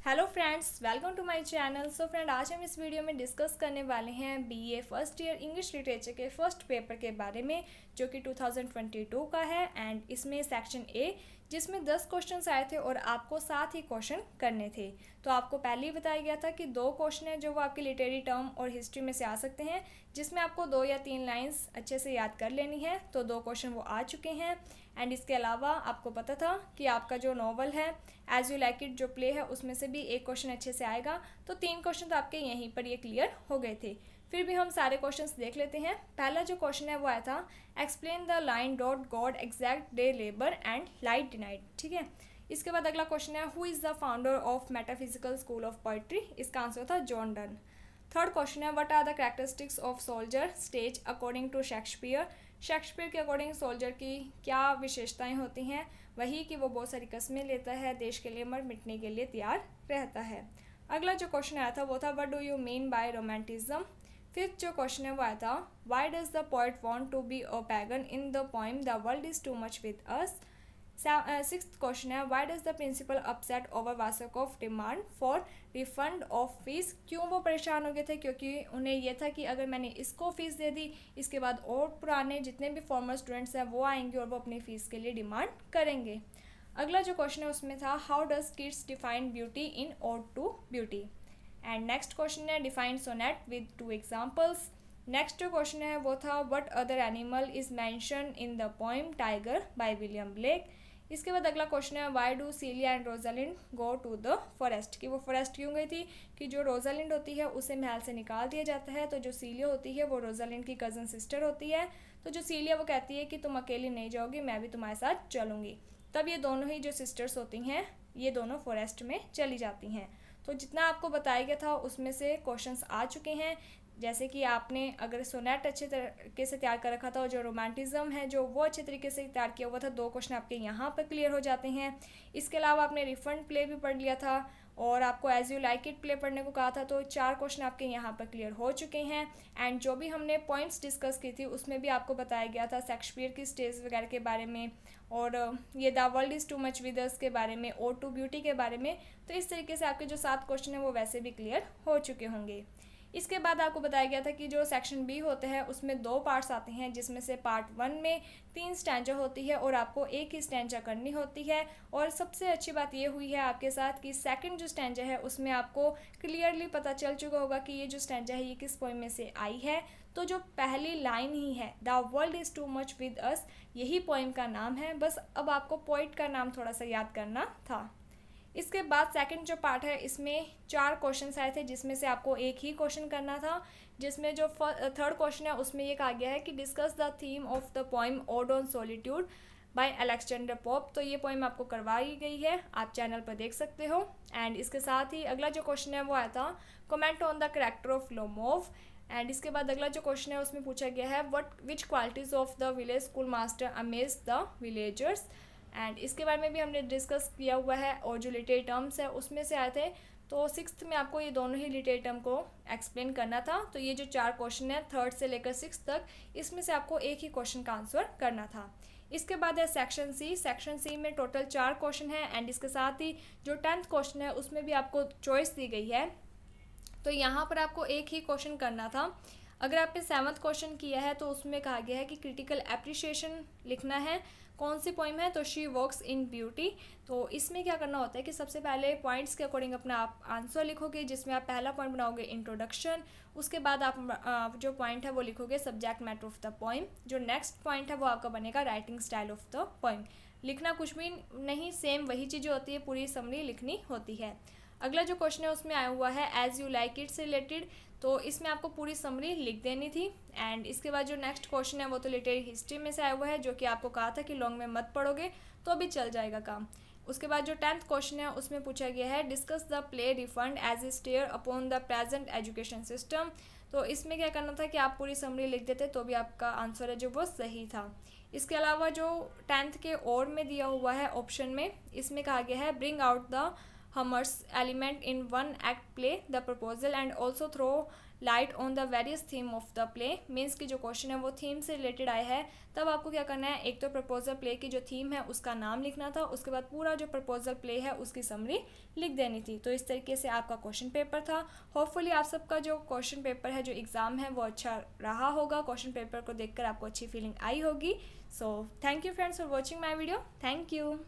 Hello friends, welcome to my channel. So friend, आज हम इस वीडियो में डिस्कस करने वाले हैं BA first year English literature के फर्स्ट पेपर के बारे में, जो कि 2022 का है। एंड इसमें सेक्शन ए, जिसमें 10 क्वेश्चंस आए थे और आपको 7 ही क्वेश्चन करने थे। तो आपको पहले ही बताया गया था कि 2 क्वेश्चन है जो वो आपके लिटरेरी टर्म और हिस्ट्री में से आ सकते हैं, जिसमें आपको 2 या 3 लाइन्स अच्छे से याद कर लेनी है। तो 2 क्वेश्चन वो आ चुके हैं। एंड इसके अलावा आपको पता था कि आपका जो नॉवल है एज यू लाइक इट जो प्ले है, उसमें से भी एक क्वेश्चन अच्छे से आएगा। तो 3 क्वेश्चन तो आपके यहीं पर ये क्लियर हो गए थे। फिर भी हम सारे क्वेश्चंस देख लेते हैं। पहला जो क्वेश्चन है वो आया था, explain the line doth God exact day labour and light denied. ठीक है। इसके बाद अगला क्वेश्चन है, who is the founder of metaphysical school of poetry. इसका आंसर था जॉन डन। थर्ड क्वेश्चन है, what are the characteristics of soldier stage according to Shakespeare. Shakespeare के अकॉर्डिंग सोल्जर की क्या विशेषताएं होती हैं। वही कि वो बहुत सारी कस्में लेता है, देश के लिए मर मिटने के लिए तैयार रहता है। अगला जो क्वेश्चन आया था वो था, what do you mean by romanticism. Fifth जो क्वेश्चन है वो आया था, why does the poet want to be a pagan in the poem the world is too much with us. Sixth question है, why does the principal upset over Vaskov demand for refund of fees. क्यों वो परेशान हो गए थे, क्योंकि उन्हें यह था कि अगर मैंने इसको फ़ीस दे दी, इसके बाद और पुराने जितने भी फॉर्मर स्टूडेंट्स हैं वो आएंगे और वो अपनी फ़ीस के लिए डिमांड करेंगे। अगला जो क्वेश्चन है उसमें था, how does kids define beauty in ode to beauty. And next question है, define sonnet with 2 examples. Next जो क्वेश्चन है वो था, what other animal is mention in the poem Tiger by William Blake. इसके बाद अगला क्वेश्चन है, why do Celia and Rosalind go to the forest. कि वो फॉरेस्ट क्यों गई थी, कि जो रोजालिंड होती है उसे महल से निकाल दिया जाता है, तो जो सीलिया होती है वो रोजालिंड की कज़न सिस्टर होती है। तो जो सीलिया वो कहती है कि तुम अकेली नहीं जाओगी, मैं भी तुम्हारे साथ चलूँगी। तब ये दोनों ही जो सिस्टर्स होती हैं ये दोनों फॉरेस्ट में चली जाती हैं। तो जितना आपको बताया गया था उसमें से क्वेश्चंस आ चुके हैं। जैसे कि आपने अगर सोनेट अच्छे तरीके से तैयार कर रखा था और जो रोमांटिज्म है जो वो अच्छे तरीके से तैयार किया हुआ था, 2 क्वेश्चन आपके यहाँ पर क्लियर हो जाते हैं। इसके अलावा आपने रिफंड प्ले भी पढ़ लिया था और आपको as you like it play पढ़ने को कहा था, तो 4 क्वेश्चन आपके यहाँ पर क्लियर हो चुके हैं। एंड जो भी हमने पॉइंट्स डिस्कस की थी उसमें भी आपको बताया गया था शेक्सपियर की स्टेज वगैरह के बारे में, और ये the world is to much with अस के बारे में, ओड टू ब्यूटी के बारे में। तो इस तरीके से आपके जो 7 क्वेश्चन हैं वो वैसे भी क्लियर हो चुके होंगे। इसके बाद आपको बताया गया था कि जो सेक्शन बी होते हैं उसमें 2 पार्ट्स आते हैं, जिसमें से पार्ट 1 में 3 स्टैंजा होती है और आपको एक ही स्टैंजा करनी होती है। और सबसे अच्छी बात ये हुई है आपके साथ कि सेकंड जो स्टैंजा है उसमें आपको क्लियरली पता चल चुका होगा कि ये जो स्टैंजा है ये किस पोएम में से आई है। तो जो पहली लाइन ही है, the world is to much with अस, यही पोएम का नाम है। बस अब आपको पोइट का नाम थोड़ा सा याद करना था। इसके बाद सेकंड जो पार्ट है इसमें 4 क्वेश्चन आए थे, जिसमें से आपको एक ही क्वेश्चन करना था। जिसमें जो थर्ड क्वेश्चन है उसमें ये कहा गया है कि discuss the theme of the poem odd on solitude by Alexander pope. तो ये पोएम आपको करवाई गई है, आप चैनल पर देख सकते हो। एंड इसके साथ ही अगला जो क्वेश्चन है वो आया था, comment on the character of Lomov. And इसके बाद अगला जो क्वेश्चन है उसमें पूछा गया है, what which qualities of the village school master amaze the villagers. And इसके बारे में भी हमने डिस्कस किया हुआ है। और जो लिटरेरी टर्म्स है उसमें से आए थे, तो 6th में आपको ये दोनों ही लिटरेरी टर्म को एक्सप्लेन करना था। तो ये जो 4 क्वेश्चन है 3rd से लेकर 6th तक, इसमें से आपको एक ही क्वेश्चन का आंसर करना था। इसके बाद है सेक्शन सी। सेक्शन सी में टोटल 4 क्वेश्चन है। एंड इसके साथ ही जो 10th क्वेश्चन है उसमें भी आपको चॉइस दी गई है, तो यहाँ पर आपको एक ही क्वेश्चन करना था। अगर आपने 7th क्वेश्चन किया है तो उसमें कहा गया है कि क्रिटिकल एप्रिशिएशन लिखना है। कौन सी पोइम है, तो शी वर्क्स इन ब्यूटी। तो इसमें क्या करना होता है कि सबसे पहले पॉइंट्स के अकॉर्डिंग अपना आप आंसर लिखोगे, जिसमें आप पहला पॉइंट बनाओगे इंट्रोडक्शन। उसके बाद आप जो पॉइंट है वो लिखोगे subject matter of the poem. जो नेक्स्ट पॉइंट है वो आपका बनेगा writing style of the poem. लिखना कुछ भी नहीं, सेम वही चीज़ें होती है, पूरी समरी लिखनी होती है। अगला जो क्वेश्चन है उसमें आया हुआ है एज यू लाइक इट से रिलेटेड, तो इसमें आपको पूरी समरी लिख देनी थी। एंड इसके बाद जो नेक्स्ट क्वेश्चन है वो तो लिटरेरी हिस्ट्री में से आया हुआ है, जो कि आपको कहा था कि लॉन्ग में मत पढ़ोगे तो भी चल जाएगा काम। उसके बाद जो 10th क्वेश्चन है उसमें पूछा गया है, discuss the play refund as a satire upon the present education system. तो इसमें क्या करना था कि आप पूरी समरी लिख देते तो भी आपका आंसर है जो वो सही था। इसके अलावा जो 10th के और में दिया हुआ है ऑप्शन में, इसमें कहा गया है, bring out the humorous element in one act play the proposal and also throw light on the various theme of the play. Means की जो क्वेश्चन है वो थीम से रिलेटेड आया है, तब आपको क्या करना है, एक तो प्रपोजल प्ले की जो थीम है उसका नाम लिखना था, उसके बाद पूरा जो प्रपोजल प्ले है उसकी समरी लिख देनी थी। तो इस तरीके से आपका क्वेश्चन पेपर था। होपफुली आप सबका जो क्वेश्चन पेपर है, जो एग्ज़ाम है, वो अच्छा रहा होगा। क्वेश्चन पेपर को देखकर आपको अच्छी फीलिंग आई होगी। So thank you friends for watching my video. Thank you.